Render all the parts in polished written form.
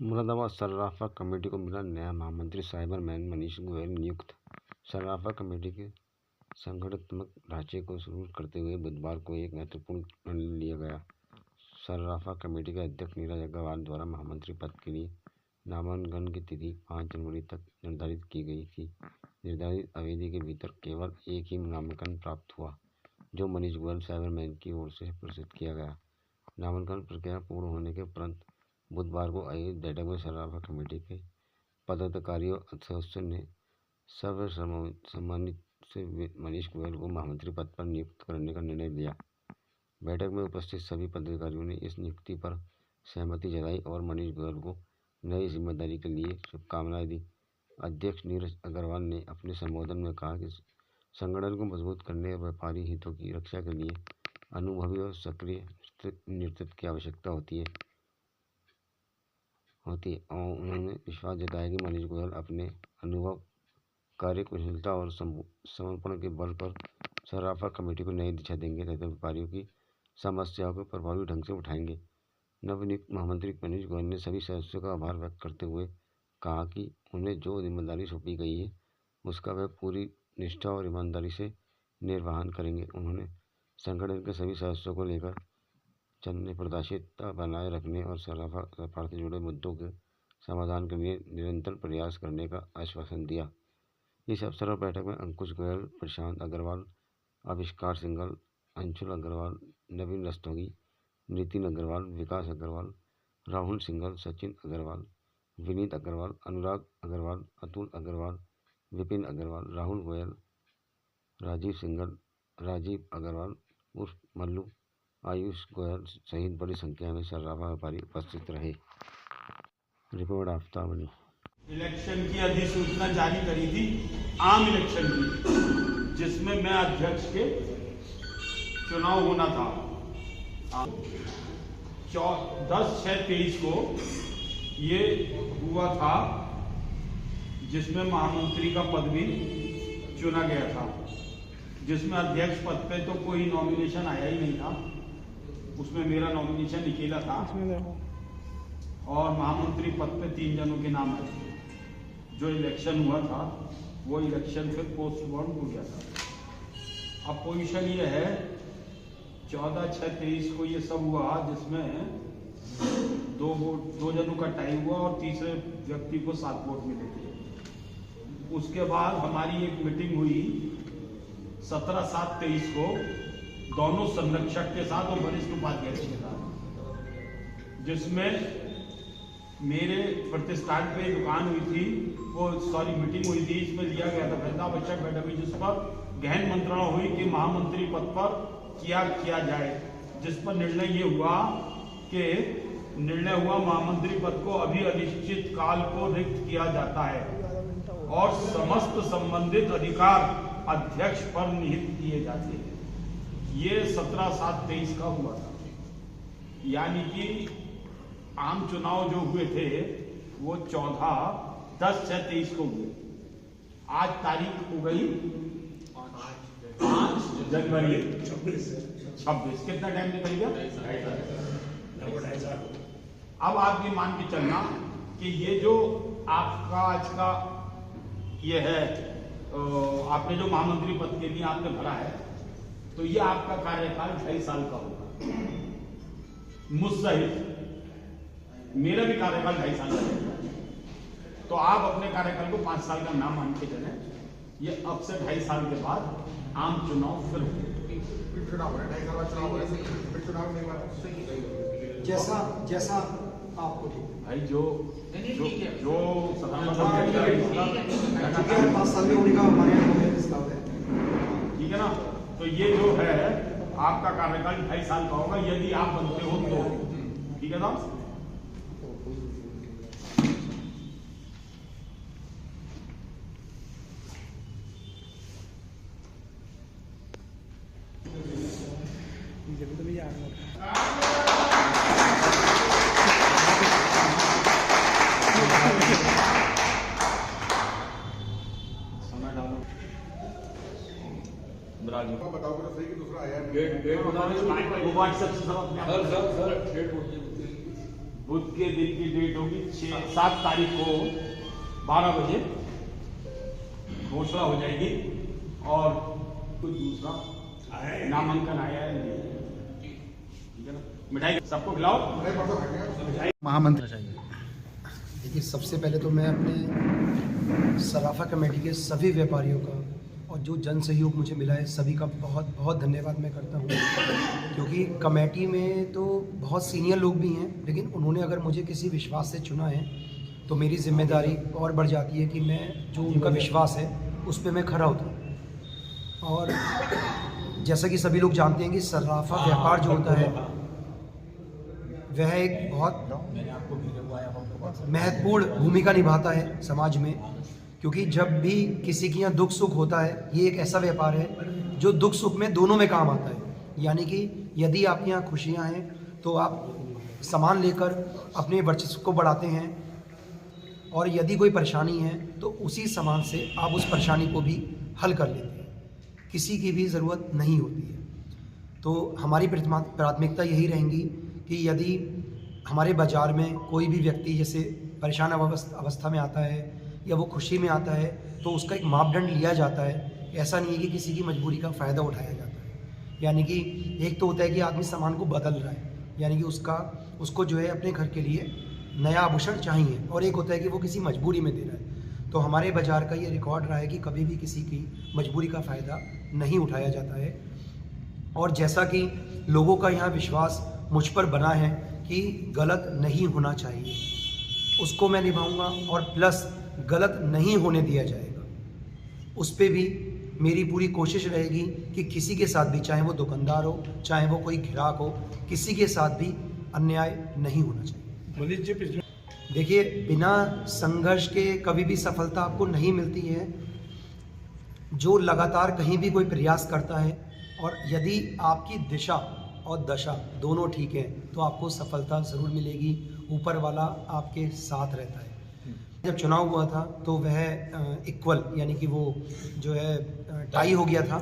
Moradabad सर्राफा committee को मिला नया महामंत्री। साइबरमैन मनीष गोयल नियुक्त। सर्राफा कमेटी के संगठनात्मक ढांचे को सुदृढ़ करते हुए बुधवार को एक महत्वपूर्ण निर्णय लिया गया। सर्राफा कमेटी के अध्यक्ष नीरज अग्रवाल द्वारा महामंत्री पद के लिए नामांकन की तिथि 5 जनवरी तक निर्धारित की गई थी। निर्धारित अवधि के भीतर केवल एक ही नामांकन प्राप्त हुआ, जो मनीष गोयल साइबरमैन की ओर से प्रस्तुत किया गया। नामांकन प्रक्रिया पूर्ण होने के उपरांत बुधवार को आयोजित बैठक में सर्राफा कमेटी के पदाधिकारियों और सदस्यों ने सर्वसम्मति से मनीष गोयल को महामंत्री पद पर नियुक्त करने का निर्णय लिया। बैठक में उपस्थित सभी पदाधिकारियों ने इस नियुक्ति पर सहमति जताई और मनीष गोयल को नई जिम्मेदारी के लिए शुभकामनाएं दी। अध्यक्ष नीरज अग्रवाल ने अपने संबोधन में कहा कि संगठन को मजबूत करने और व्यापारी हितों की रक्षा के लिए अनुभवी और सक्रिय नेतृत्व की आवश्यकता होती है और उन्होंने विश्वास जताया कि मनीष गोयल अपने अनुभव, कार्यकुशलता और समर्पण के बल पर सर्राफा कमेटी को नई दिशा देंगे तथा व्यापारियों की समस्याओं को प्रभावी ढंग से उठाएंगे। नवनियुक्त महामंत्री मनीष गोयल ने सभी सदस्यों का आभार व्यक्त करते हुए कहा कि उन्हें जो जिम्मेदारी सौंपी गई है उसका वह पूरी निष्ठा और ईमानदारी से निर्वहन करेंगे। उन्होंने संगठन के सभी सदस्यों को लेकर चलने, पारदर्शिता बनाए रखने और सर्राफा व्यापार से जुड़े मुद्दों के समाधान के लिए निरंतर प्रयास करने का आश्वासन दिया। इस अवसर पर बैठक में अंकुश गोयल, प्रशांत अग्रवाल, आविष्कार सिंघल, अंशुल अग्रवाल, नवीन रस्तोगी, नितिन अग्रवाल, विकास अग्रवाल, राहुल सिंघल, सचिन अग्रवाल, विनीत अग्रवाल, अनुराग अग्रवाल, अतुल अग्रवाल, विपिन अग्रवाल, राहुल गोयल, राजीव सिंघल, राजीव अग्रवाल उर्फ मल्लू, आयुष गोयल सहित बड़ी संख्या में सर्राफा व्यापारी उपस्थित रहे। रिपोर्ट आफ्ताब अली। इलेक्शन की अधिसूचना जारी करी थी, आम इलेक्शन की, जिसमें मैं अध्यक्ष के चुनाव होना था। 10/6/23 को ये हुआ था, जिसमें महामंत्री का पद भी चुना गया था, जिसमें अध्यक्ष पद पे तो कोई नॉमिनेशन आया ही नहीं था। उसमें मेरा नॉमिनेशन निकला था और महामंत्री पद पे 3 जनों के नाम आए थे। जो इलेक्शन हुआ था वो इलेक्शन फिर पोस्टपोन हो गया था। अब पोजीशन ये है 14/6/23 को ये सब हुआ, जिसमें 2 जनों का टाई हुआ और तीसरे व्यक्ति को 7 वोट मिले थे। उसके बाद हमारी एक मीटिंग हुई 17/7/23 को दोनों संरक्षक के साथ और वरिष्ठ उपाध्यक्ष के साथ, जिसमें मेरे प्रतिष्ठान पे दुकान हुई थी, मीटिंग हुई थी। इसमें लिया गया था फैसला, आवश्यक बैठक हुई, जिस पर गहन मंत्रणा हुई कि महामंत्री पद पर क्या किया जाए। जिस पर निर्णय ये हुआ महामंत्री पद को अभी अनिश्चित काल को रिक्त किया जाता है और समस्त संबंधित अधिकार अध्यक्ष पर निहित किए जाते हैं। ये 17/7/23 का हुआ था। यानी कि आम चुनाव जो हुए थे वो 14/10/23 को हुए। आज तारीख हो गई 5 जनवरी 26। कितना टाइम निकल गया? अब आप ये मान के चलना कि ये जो आपका आज का ये है, आपने जो महामंत्री पद के लिए आपने भरा है, तो ये आपका कार्यकाल 2.5 साल का होगा। मुझसहित मेरा भी कार्यकाल 2.5 साल का है, तो आप अपने कार्यकाल को 5 साल का नाम मान के चले। ये अब से 2.5 साल के बाद आम चुनाव फिर जैसा आपको भाई जो 5 साल में होने का हमारे ठीक है ना। तो ये जो है आपका कार्यकाल 2.5 साल का होगा यदि आप बनते हो तो, ठीक है ना। बताओ वो व्हाट्सएप से सब अपने बुध के दिन की डेट होगी 7 तारीख को 12 बजे घोषणा हो जाएगी। और कुछ दूसरा नामांकन आया है नहीं, ठीक है ना? मिठाई सबको खिलाओ। महामंत्री देखिए, सबसे पहले तो मैं अपने सराफा कमेटी के सभी व्यापारियों का और जो जन सहयोग मुझे मिला है सभी का बहुत बहुत धन्यवाद मैं करता हूँ, क्योंकि कमेटी में तो बहुत सीनियर लोग भी हैं, लेकिन उन्होंने अगर मुझे किसी विश्वास से चुना है तो मेरी जिम्मेदारी और बढ़ जाती है कि मैं जो उनका विश्वास है उस पर मैं खरा उतरूँ। और जैसा कि सभी लोग जानते हैं कि सराफा व्यापार जो होता है वह एक बहुत महत्वपूर्ण भूमिका निभाता है समाज में, क्योंकि जब भी किसी के यहाँ दुख सुख होता है, ये एक ऐसा व्यापार है जो दुख सुख में दोनों में काम आता है। यानी कि यदि आपके यहाँ खुशियाँ हैं तो आप सामान लेकर अपने वर्चस्व को बढ़ाते हैं, और यदि कोई परेशानी है तो उसी सामान से आप उस परेशानी को भी हल कर लेते हैं, किसी की भी ज़रूरत नहीं होती है। तो हमारी प्राथमिकता यही रहेंगी कि यदि हमारे बाज़ार में कोई भी व्यक्ति जैसे परेशान अवस्था में आता है या वो खुशी में आता है तो उसका एक मापदंड लिया जाता है। ऐसा नहीं है कि किसी की मजबूरी का फ़ायदा उठाया जाता है। यानी कि एक तो होता है कि आदमी सामान को बदल रहा है, यानी कि उसको जो है अपने घर के लिए नया आभूषण चाहिए, और एक होता है कि वो किसी मजबूरी में दे रहा है। तो हमारे बाज़ार का ये रिकॉर्ड रहा है कि कभी भी किसी की मजबूरी का फ़ायदा नहीं उठाया जाता है। और जैसा कि लोगों का यहाँ विश्वास मुझ पर बना है कि गलत नहीं होना चाहिए, उसको मैं निभाऊंगा, और प्लस गलत नहीं होने दिया जाएगा उस पर भी मेरी पूरी कोशिश रहेगी कि किसी के साथ भी, चाहे वो दुकानदार हो चाहे वो कोई ग्राहक हो, किसी के साथ भी अन्याय नहीं होना चाहिए। देखिए, बिना संघर्ष के कभी भी सफलता आपको नहीं मिलती है। जो लगातार कहीं भी कोई प्रयास करता है और यदि आपकी दिशा और दशा दोनों ठीक है तो आपको सफलता ज़रूर मिलेगी। ऊपर वाला आपके साथ रहता है। जब चुनाव हुआ था तो वह इक्वल, यानी कि वो जो है टाई हो गया था,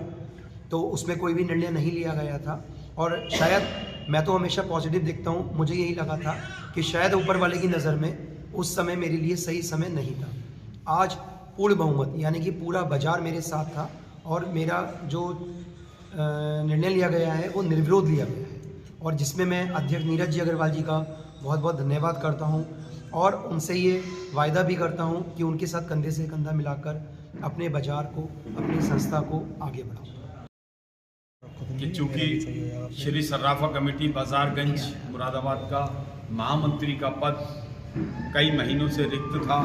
तो उसमें कोई भी निर्णय नहीं लिया गया था। और शायद मैं तो हमेशा पॉजिटिव दिखता हूँ, मुझे यही लगा था कि शायद ऊपर वाले की नज़र में उस समय मेरे लिए सही समय नहीं था। आज पूर्ण बहुमत, यानी कि पूरा बाजार मेरे साथ था, और मेरा जो निर्णय लिया गया है वो निर्विरोध लिया गया है, और जिसमें मैं अध्यक्ष नीरज जी अग्रवाल जी का बहुत बहुत धन्यवाद करता हूं, और उनसे ये वायदा भी करता हूं कि उनके साथ कंधे से कंधा मिलाकर अपने बाज़ार को, अपनी संस्था को आगे बढ़ाऊँ। कि चूँकि श्री सराफा कमेटी बाज़ारगंज मुरादाबाद का महामंत्री का पद कई महीनों से रिक्त था,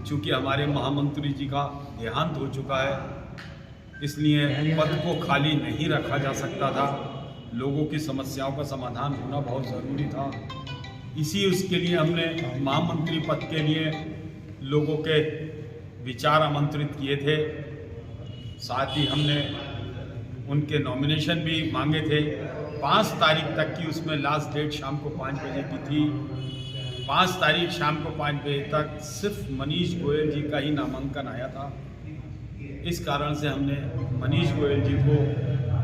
चूँकि हमारे महामंत्री जी का देहांत हो चुका है, इसलिए पद को खाली नहीं रखा जा सकता था। लोगों की समस्याओं का समाधान होना बहुत ज़रूरी था। उसके लिए हमने महामंत्री पद के लिए लोगों के विचार आमंत्रित किए थे। साथ ही हमने उनके नॉमिनेशन भी मांगे थे। 5 तारीख तक की उसमें लास्ट डेट शाम को 5 बजे की थी। 5 तारीख शाम को 5 बजे तक सिर्फ मनीष गोयल जी का ही नामांकन आया था। इस कारण से हमने मनीष गोयल जी को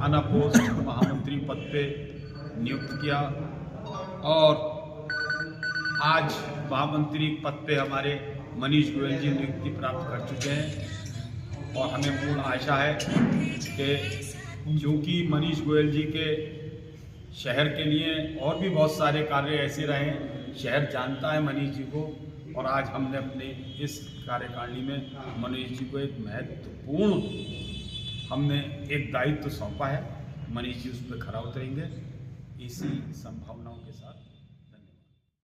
अनअपोज्ड महामंत्री पद पे नियुक्त किया, और आज महामंत्री पद पे हमारे मनीष गोयल जी नियुक्ति प्राप्त कर चुके हैं। और हमें पूर्ण आशा है कि क्योंकि मनीष गोयल जी के शहर के लिए और भी बहुत सारे कार्य ऐसे रहे, शहर जानता है मनीष जी को, और आज हमने अपने इस कार्यकारिणी में मनीष जी को एक महत्वपूर्ण हमने एक दायित्व सौंपा है। मनीष जी उस पर खरा उतरेंगे, इसी संभावनाओं के साथ।